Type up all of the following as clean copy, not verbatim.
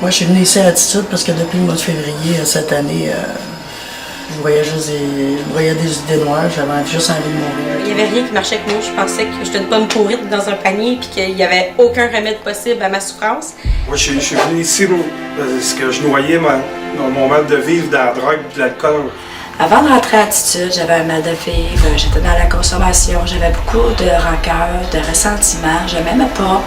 Moi, je suis venue ici à Attitude parce que depuis le mois de février cette année, je voyais des idées noires, j'avais juste envie de mourir. Il n'y avait rien qui marchait avec moi. Je pensais que j'étais une pomme pourrite dans un panier puis qu'il n'y avait aucun remède possible à ma souffrance. Moi, je suis venu ici parce que je noyais mon mal de vivre dans la drogue et de l'alcool. Avant de rentrer à Attitude, j'avais un mal de vivre, j'étais dans la consommation, j'avais beaucoup de rancœur, de ressentiment, je m'aimais pas,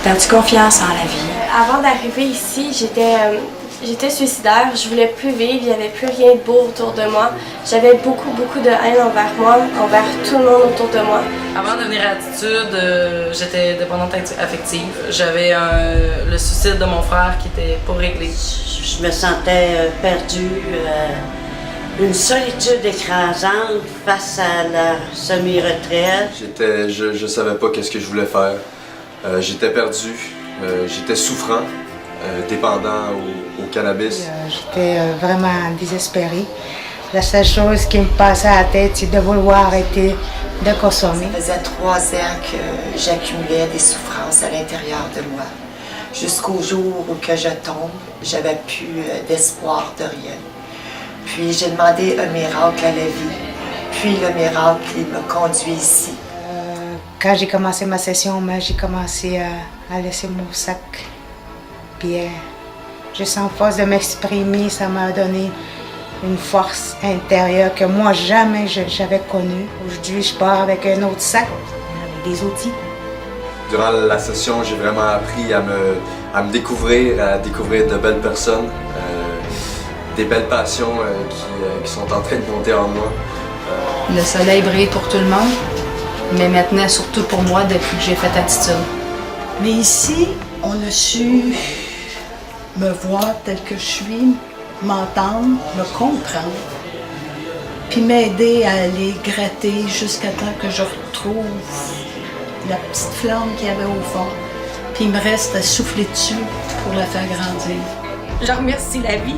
perdu confiance en la vie. Avant d'arriver ici, j'étais suicidaire, je voulais plus vivre, il n'y avait plus rien de beau autour de moi. J'avais beaucoup de haine envers moi, envers tout le monde autour de moi. Avant de venir à Attitude, j'étais dépendante affective. J'avais le suicide de mon frère qui était pas réglé. Je me sentais perdue, une solitude écrasante face à la semi-retraite. Je savais pas qu'est-ce que je voulais faire. J'étais perdu, j'étais souffrant. Dépendant au cannabis. J'étais vraiment désespérée. La seule chose qui me passait à la tête, c'est de vouloir arrêter de consommer. Ça faisait 3 ans que j'accumulais des souffrances à l'intérieur de moi. Jusqu'au jour où que je tombe, j'avais plus d'espoir de rien. Puis j'ai demandé un miracle à la vie. Puis le miracle, il m'a conduit ici. Quand j'ai commencé ma session, j'ai commencé à laisser mon sac. Puis juste en force de m'exprimer, ça m'a donné une force intérieure que moi jamais j'avais connue. Aujourd'hui, je pars avec un autre sac, avec des outils. Durant la session, j'ai vraiment appris à me découvrir, à découvrir de belles personnes, des belles passions qui sont en train de monter en moi. Le soleil brille pour tout le monde, mais maintenant surtout pour moi depuis que j'ai fait Attitude. Mais ici, on a su me voir tel que je suis, m'entendre, me comprendre, puis m'aider à aller gratter jusqu'à temps que je retrouve la petite flamme qu'il y avait au fond. Puis il me reste à souffler dessus pour la faire grandir. Je remercie la vie.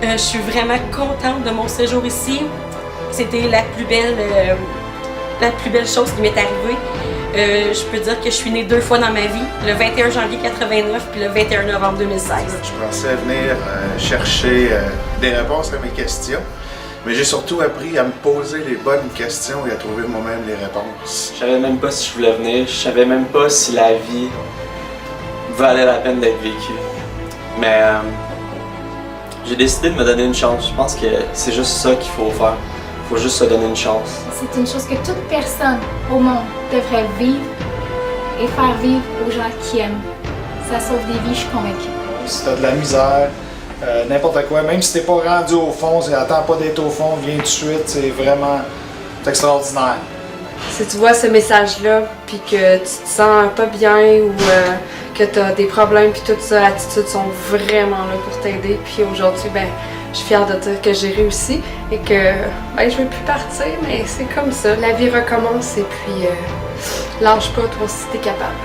Je suis vraiment contente de mon séjour ici. C'était la plus belle chose qui m'est arrivée. Je peux dire que je suis née 2 fois dans ma vie, le 21 janvier 89 puis le 21 novembre 2016. Je pensais venir chercher des réponses à mes questions, mais j'ai surtout appris à me poser les bonnes questions et à trouver moi-même les réponses. Je savais même pas si je voulais venir, je savais même pas si la vie valait la peine d'être vécue. Mais j'ai décidé de me donner une chance. Je pense que c'est juste ça qu'il faut faire. Il faut juste se donner une chance. C'est une chose que toute personne au monde devrait vivre et faire vivre aux gens qui aiment. Ça sauve des vies, je suis convaincue. Si t'as de la misère, n'importe quoi, même si t'es pas rendu au fond, attends pas d'être au fond, viens tout de suite, c'est vraiment extraordinaire. Si tu vois ce message-là, puis que tu te sens pas bien ou que tu as des problèmes, puis tout ça, Attitude sont vraiment là pour t'aider. Puis aujourd'hui, je suis fière de dire que j'ai réussi et que je veux plus partir, mais c'est comme ça. La vie recommence et puis lâche pas toi si t'es capable.